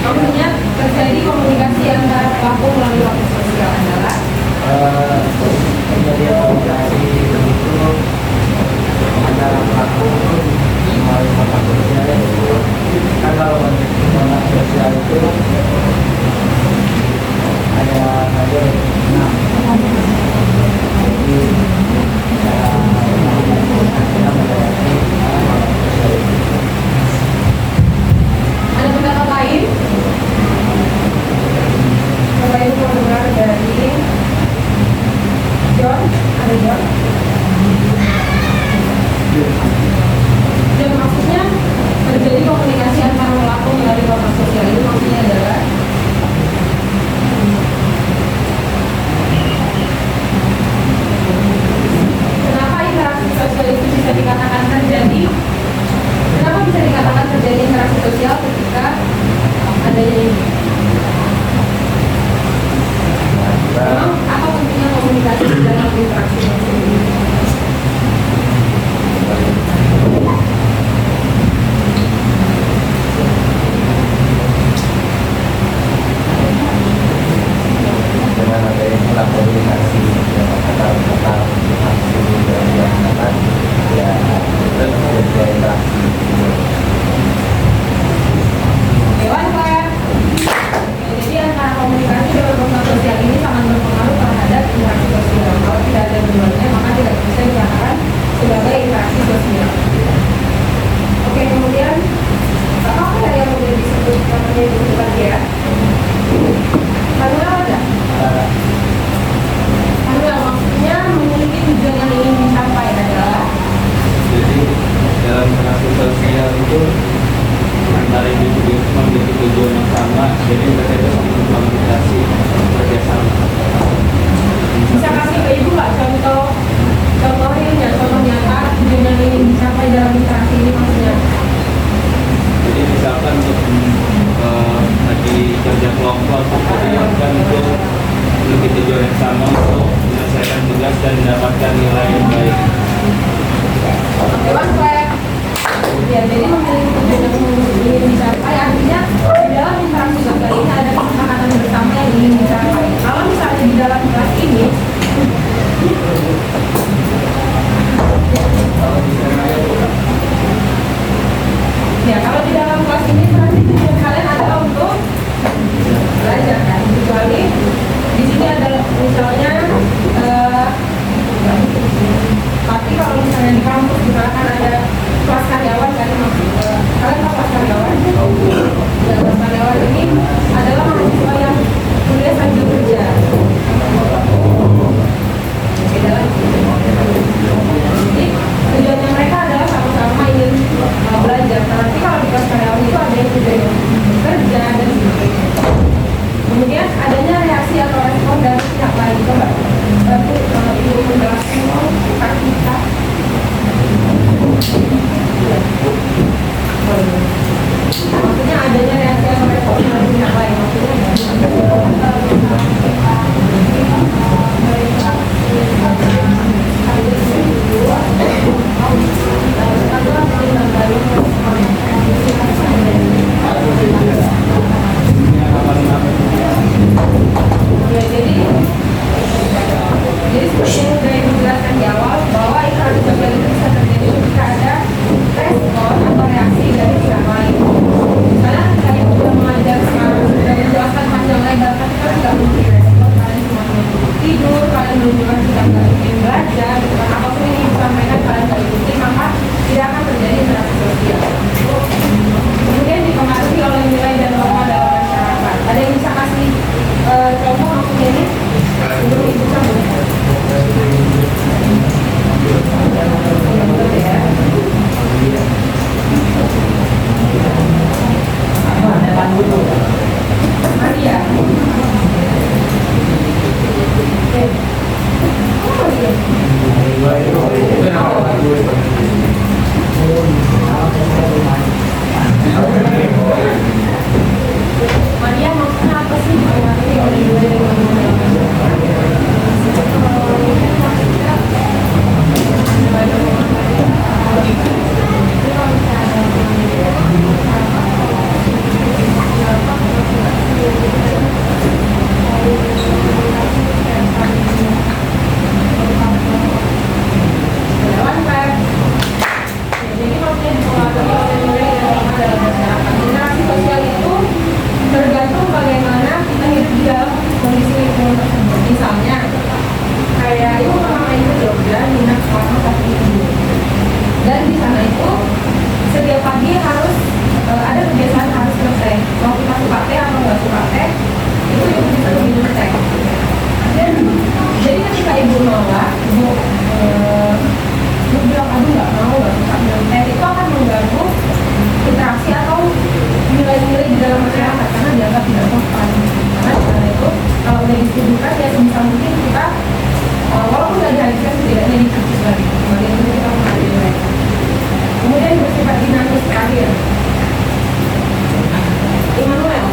Speaker 1: Maksudnya terjadi komunikasi antara pelaku melalui waktu sosial adalah
Speaker 5: Kejadian komunikasi itu antara pelaku melalui kontak sosial itu kan kalau kontak sosial itu ada jadi cara kita melewati kontak sosial itu.
Speaker 1: ada pendapat lain. Bapak Ibu mau dengar dari John, ada John. Dan maksudnya terjadi komunikasi antara pelaku melalui kontak sosial itu maksudnya adalah kenapa interaksi sosial itu bisa dikatakan terjadi? Kenapa bisa dikatakan terjadi interaksi sosial ketika adanya ini? Memang apa pentingnya komunikasi di dalam interaksi sosial ini?
Speaker 5: Dengan adanya komunikasi dan kata-kata aksi dan kata ya terjadi interaksi.
Speaker 1: Dewan Pak. Jadi antara komunikasi dan kontak sosial ini sangat berpengaruh terhadap interaksi sosial. Kalau tidak ada keduanya, maka tidak bisa dikatakan sebagai interaksi sosial. Oke, kemudian apa yang sudah disebut namanya itu tadi ya? Manual ada? Manual maksudnya memiliki tujuan yang ingin dicapai adalah
Speaker 3: Jadi dalam interaksi sosial itu antara individu itu memiliki tujuan yang sama, jadi mereka itu saling berkomunikasi kerjasama.
Speaker 1: bisa kasih ke ibu nggak contoh realnya, contoh nyata tujuan yang ingin dicapai dalam interaksi ini maksudnya?
Speaker 3: Jadi misalkan untuk lagi kerja kelompok, kan itu memiliki tujuan yang sama untuk menyelesaikan tugas dan mendapatkan nilai yang baik.
Speaker 1: Dewan Pak. Ya, jadi memiliki tujuan yang ingin dicapai artinya di dalam interaksi sosial ini ada kesepakatan bersama yang ingin dicapai. Kalau misalnya di dalam kelas ini
Speaker 5: Kalau misalnya
Speaker 1: yang tersebut. Misalnya kayak ibu pernah main ke Jogja, minat selama 1 minggu, dan di sana itu setiap pagi harus ada kebiasaan harus ngeteh. Mau kita suka teh atau nggak suka teh, itu ibu bisa minum teh. Dan jadi ketika ibu nolak, ibu bilang aduh nggak mau, nggak suka minum teh, itu akan mengganggu interaksi atau nilai-nilai di dalam masyarakat karena dianggap tidak sopan. Karena karena itu kalau udah disetujukan ya sebisa mungkin kita walaupun nggak dihadirkan setidaknya dikritik lagi. Kemudian itu kita menghargai mereka. Kemudian bersifat dinamis terakhir. Immanuel.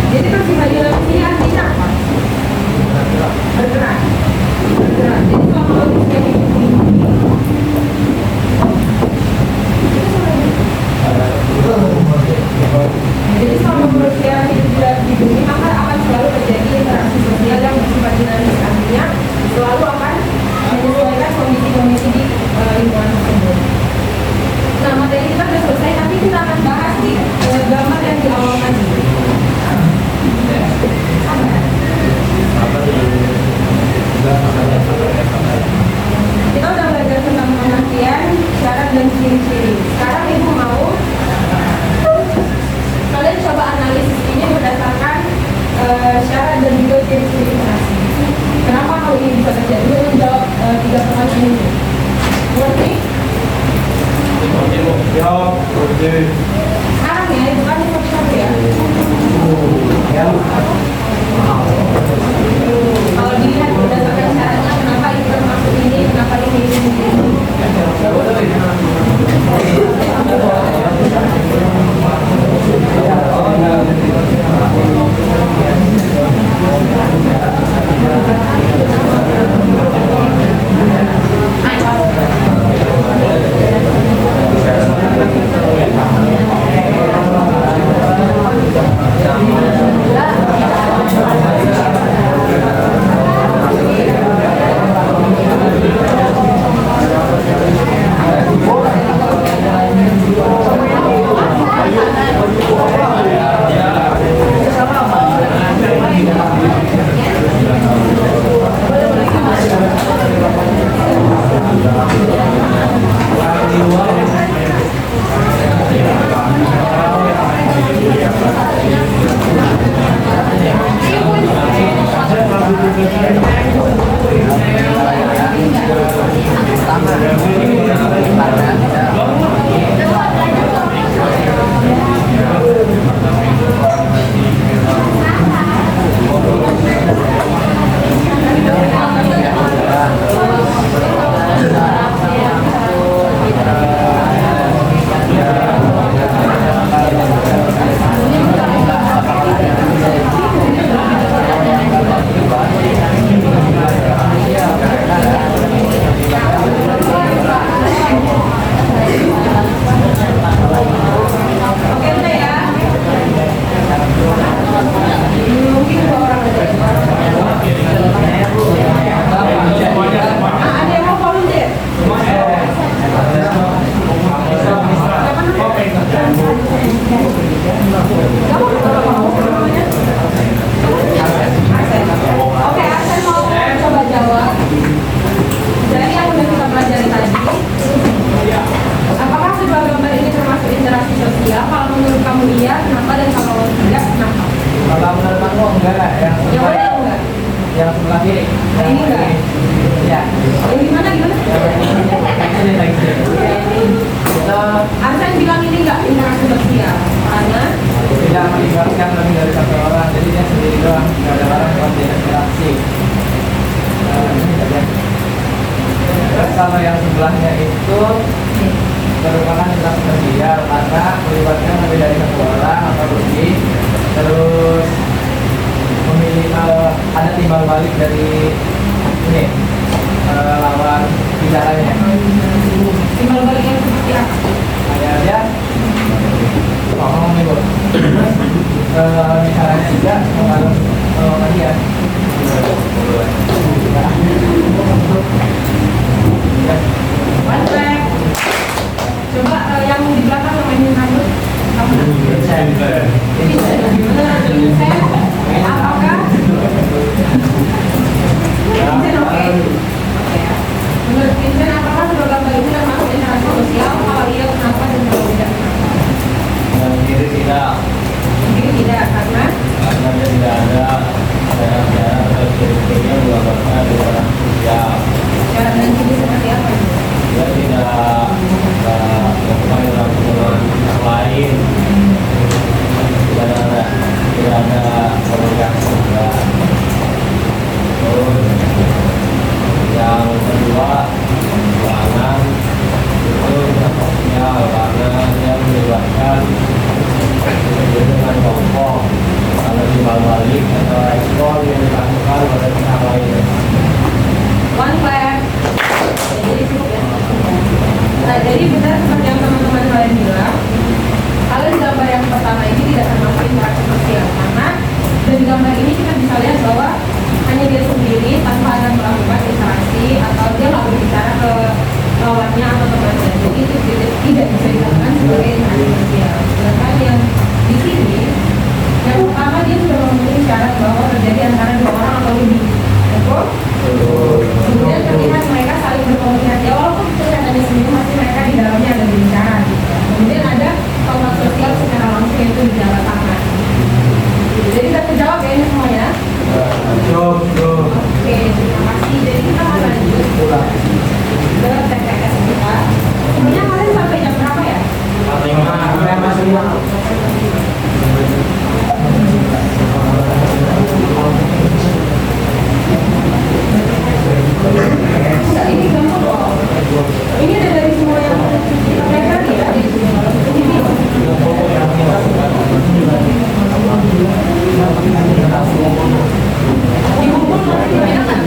Speaker 1: Jadi bersifat dinamis ini artinya apa? Bergerak. Bergerak. Jadi kalau logisnya itu jadi selama manusia hidup di bumi maka akan selalu terjadi interaksi sosial yang bersifat dinamis, artinya selalu akan menyesuaikan kondisi-kondisi di lingkungan tersebut. Nah, materi kita sudah selesai, tapi kita akan bahas di gambar yang di awal tadi. Kita udah belajar tentang pengertian, syarat dan ciri-ciri. Sekarang ibu mau kalian coba analisis ini berdasarkan syarat dan juga ciri-ciri interaksi. Kenapa hal ini bisa terjadi? Untuk menjawab 3 pertanyaan ini. Mengerti? Sekarang ya, itu kan satu-satu ya. Kalau dilihat berdasarkan syaratnya, kenapa ini termasuk ini, kenapa ini.
Speaker 5: yang sebelah kiri.
Speaker 1: Yang ini enggak?
Speaker 5: Ya.
Speaker 1: Yang gimana gimana?
Speaker 5: Ini lagi.
Speaker 1: Arsan bilang ini enggak interaksi sosial karena
Speaker 5: tidak melibatkan lebih dari satu orang, jadi dia sendiri doang, tidak ada orang yang berinteraksi. Ini saja. Terus kalau yang sebelahnya itu merupakan interaksi sosial karena melibatkan lebih dari satu orang atau lebih, terus memilih ada timbal balik dari ini lawan bicaranya.
Speaker 1: timbal balik yang seperti apa?
Speaker 5: Kayak dia ngomong nih, Bu. misalnya juga mengaruh dia.
Speaker 1: One track. Coba yang di belakang namanya rambut.
Speaker 3: Vincent.
Speaker 1: Vincent, Vincent, apakah? Vincent, oke. Menurut Vincent, apakah kedua gambar ini termasuk interaksi sosial? Kalau iya, kenapa dan kalau tidak?
Speaker 4: Yang kiri tidak,
Speaker 1: Mungkin tidak, karena
Speaker 4: karena dia tidak ada cara-cara atau ciri-cirinya menggambarkan di dalam sosial.
Speaker 1: cara dan ciri seperti apa?
Speaker 4: Dia tidak melakukan interaksi dengan yang lain, tidak ada komunikasi juga. Terus yang kedua, keuangan itu tidak sosial karena dia melibatkan dengan kelompok atau timbal balik atau ekspor yang dilakukan pada pihak lain.
Speaker 1: One flag. Jadi cukup ya. Nah, jadi benar seperti yang teman-teman kalian bilang, kalau di gambar yang pertama ini tidak termasuk interaksi sosial karena dari gambar ini kita bisa lihat bahwa hanya dia sendiri tanpa ada melakukan interaksi atau dia nggak berbicara ke lawannya atau temannya. Jadi itu tidak bisa dikatakan sebagai interaksi sosial. Sedangkan yang di sini, yang pertama dia sudah memenuhi syarat bahwa terjadi antara dua orang atau lebih. Betul? Kemudian terlihat mereka saling berkomunikasi. Ya, walaupun kelihatannya senyum, masih mereka di dalamnya ada berbicara. Gitu. Kemudian ada kontak sosial secara langsung yaitu di jabat tangan. Jadi kita terjawab ya ini semuanya. Oke, terima kasih. Jadi kita akan lanjut ke TPS kita. Sebenarnya kalian sampai jam berapa ya? Enggak, ini gampang kok. Ini ada dari semua yang mereka ya. Dikumpul nanti kebanyakan.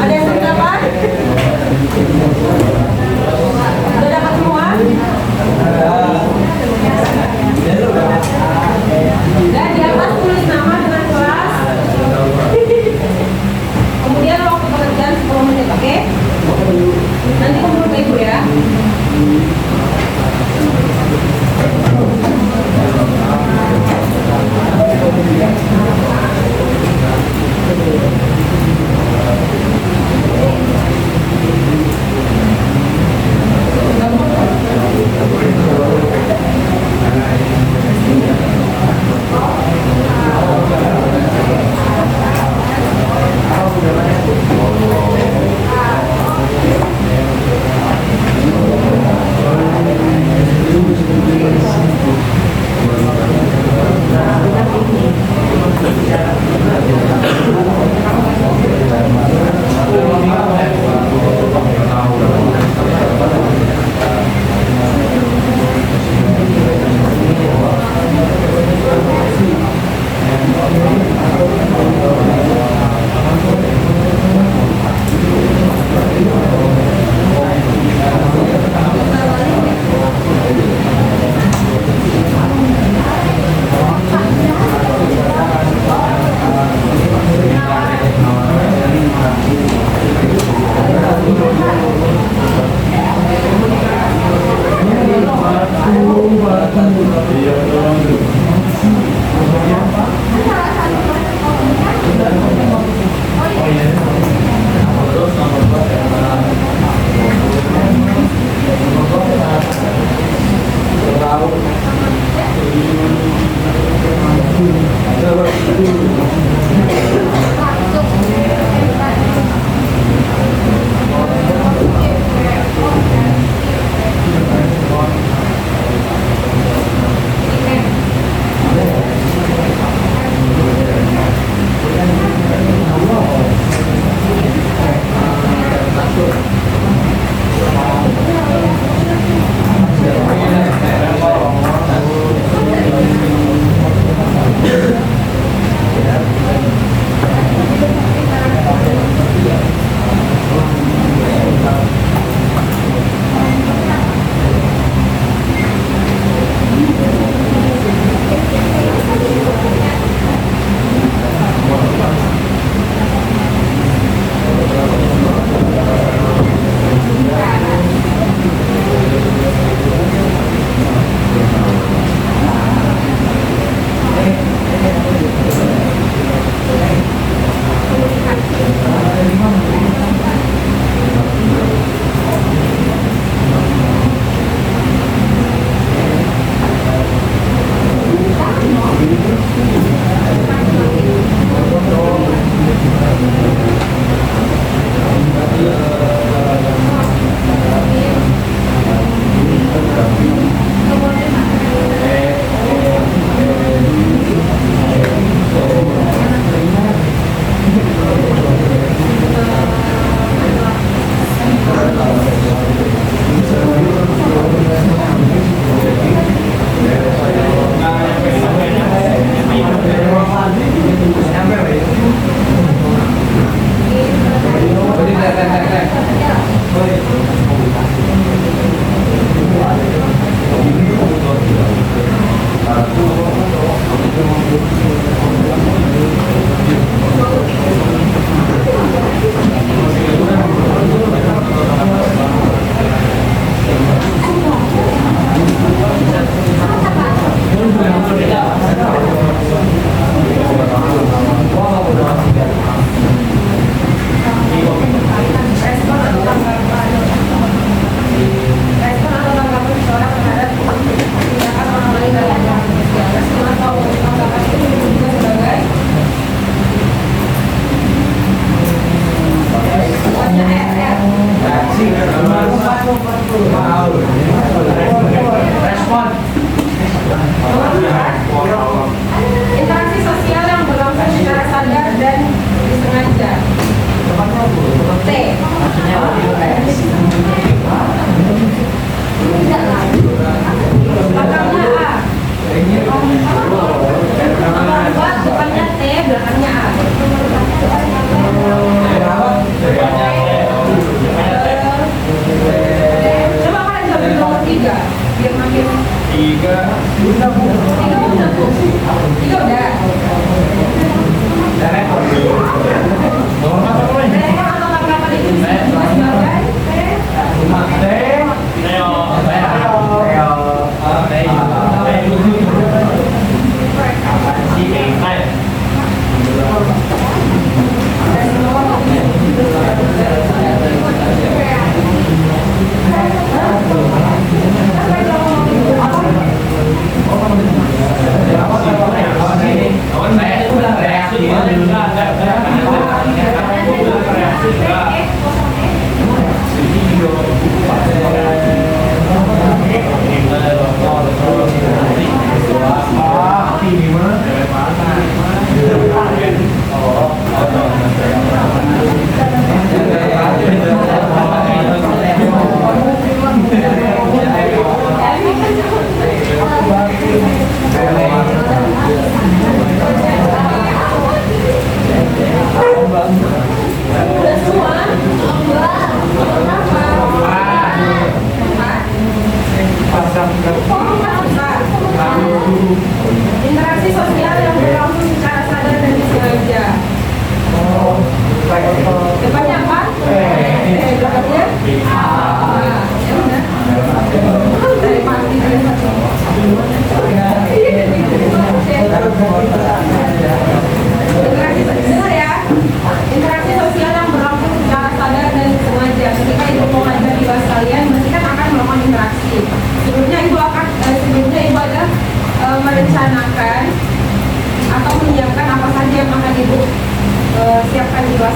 Speaker 1: Ada yang berdapat? Sudah dapat semua? Dan di atas tulis nama dengan kelas. Kemudian waktu pekerjaan 10 menit, oke? Nanti kumpul ke ibu ya.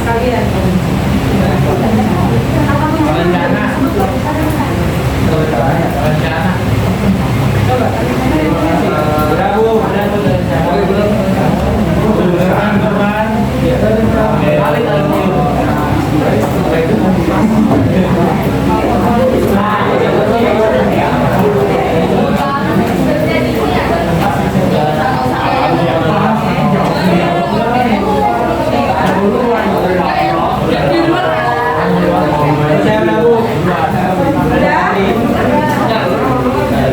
Speaker 1: sekalian.
Speaker 5: Rencana.
Speaker 1: Coba.
Speaker 5: Udah Bu, udah Bu.
Speaker 3: Teman-teman,
Speaker 5: Balik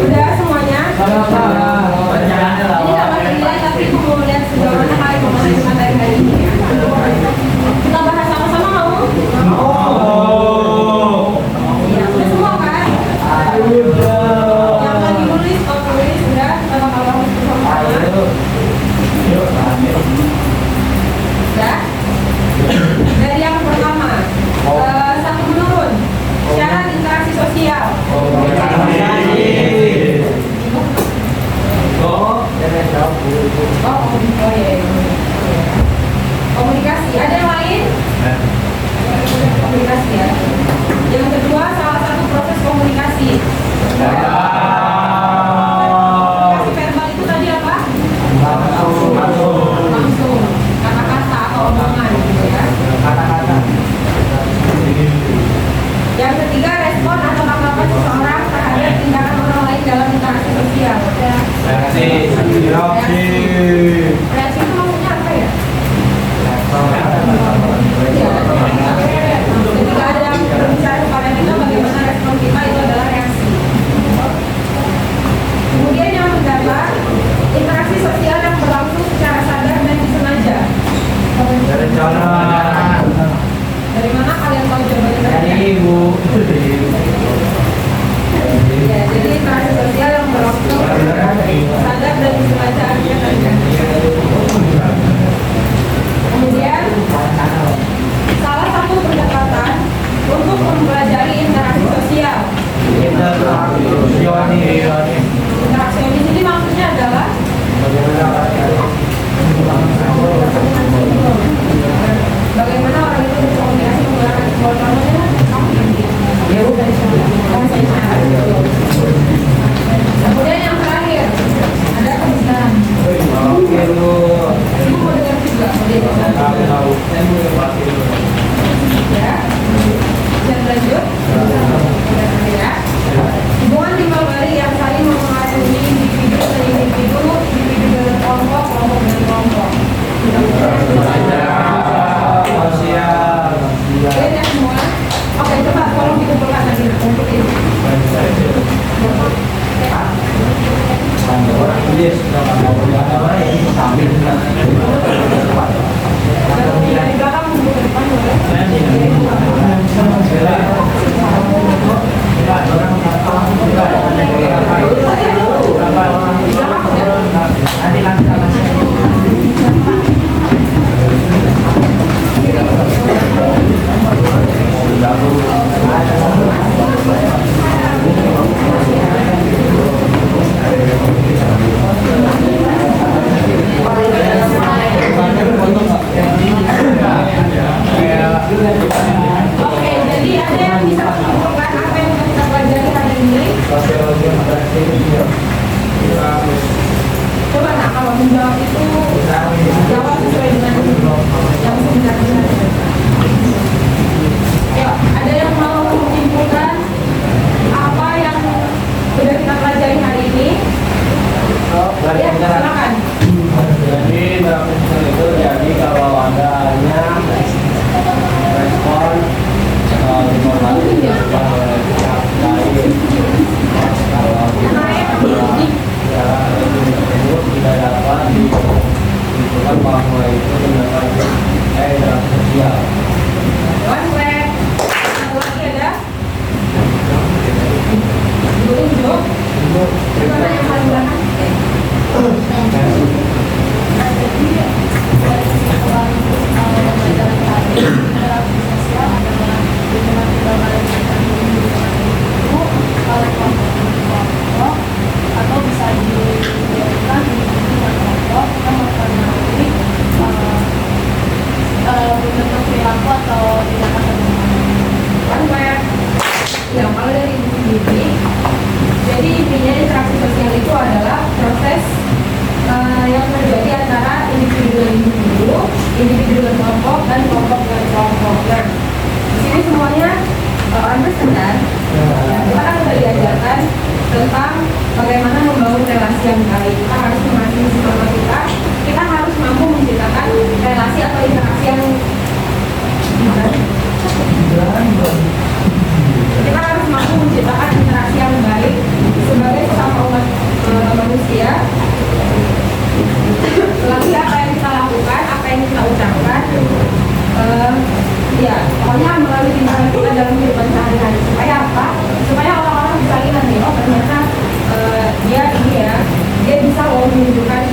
Speaker 1: Udah semuanya. Ini dapat nilai tapi aku mau lihat sejauh mana kalian mau menerima materi hari ini. Kita bahas sama-sama mau? Iya, udah semua kan? Yang lagi nulis, kalau nulis udah sama kalau sama-sama. Udah? Dari yang pertama, satu menurun. Syarat interaksi sosial. Oh iya. Komunikasi. Ada yang lain? Komunikasi ya. Yang kedua, salah satu proses komunikasi. Komunikasi verbal itu tadi apa? Langsung. Kata-kata atau omongan gitu ya. Yang ketiga, respon atau tanggapan seseorang terhadap tindakan orang lain dalam interaksi sosial. Reaksi itu maksudnya apa ya? Ketika ada yang berbicara kepada kita, bagaimana respon kita itu adalah reaksi. Kemudian yang kedua, interaksi sosial yang berlangsung secara sadar dan disengaja. Dari mana kalian tahu jawabannya?
Speaker 5: Dari Ibu.
Speaker 1: Ya, jadi interaksi sosial yang berlangsung sadar dan disengaja artinya tadi. Kemudian salah satu pendekatan untuk mempelajari interaksi sosial. Interaksionis ini maksudnya adalah bagaimana orang itu berkomunikasi menggunakan sebuah namanya. Kemudian yang terakhir ada kebenaran.
Speaker 5: Oke Bu.
Speaker 1: Ibu mau dengar juga ya. Dan lanjut. Ya. Hubungan timbal balik yang saling mempengaruhi individu dan individu dengan kelompok, kelompok dengan kelompok. Oke, ya semua. Oke, coba tolong dikumpulkan lagi untuk ini. Di belakang mundur ke depan boleh. Oke, jadi ada yang bisa mengumpulkan apa yang kita pelajari hari ini? Coba nak kalau menjawab itu jawab sesuai dengan yang sebenarnya. Ya, ada yang mau menyimpulkan apa yang sudah kita pelajari hari ini? Ya, silakan.
Speaker 5: Jadi dalam itu jadi kalau adanya respon informasi yang oleh pihak lain, kalau secara tersebut tidak dapat ditentukan bahwa itu mendapat dalam sosial.
Speaker 1: One flag. Satu lagi ada? Tunjuk. Gimana yang paling belakang?
Speaker 6: atau bisa dilakukan di kelompok yang mempengaruhi bentuk perilaku
Speaker 1: dengan kelompok dan kelompok dengan kelompok. Nah, di sini semuanya orang Kristen kan? Kita kan sudah diajarkan tentang bagaimana membangun relasi yang baik. Kita harus mengasihi sesama kita. Kita harus mampu menciptakan relasi atau interaksi yang kita harus mampu menciptakan interaksi yang baik sebagai sesama umat manusia. Selagi apa yang kita lakukan, apa yang kita ucapkan, ya pokoknya melalui tindakan kita dalam kehidupan sehari-hari. Supaya apa? Supaya orang-orang bisa lihat nih, oh ternyata dia ini ya, dia bisa menunjukkan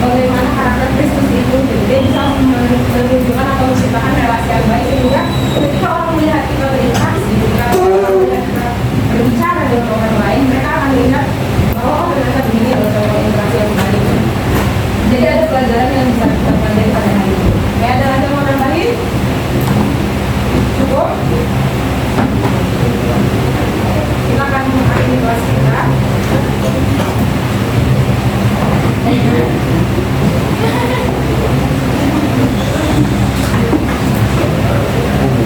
Speaker 1: bagaimana karakter Kristus itu. Jadi dia bisa menunjukkan atau menciptakan relasi yang baik sehingga ketika orang melihat kita berinteraksi, ketika orang melihat kita berbicara dengan orang lain, mereka akan melihat bahwa oh ternyata begini loh cara interaksi yang baik. Jadi ada pelajaran yang bisa kita pelajari pada hari ini. Ya, ada lagi yang mau nambahin? Cukup? Kita akan mengakhiri kelas kita.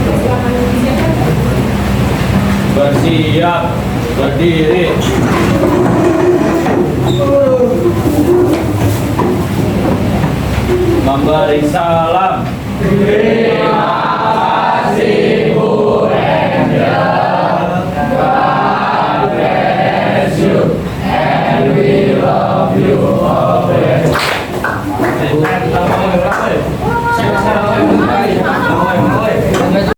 Speaker 1: Silakan disiapkan.
Speaker 4: Bersiap, berdiri. Memberi salam.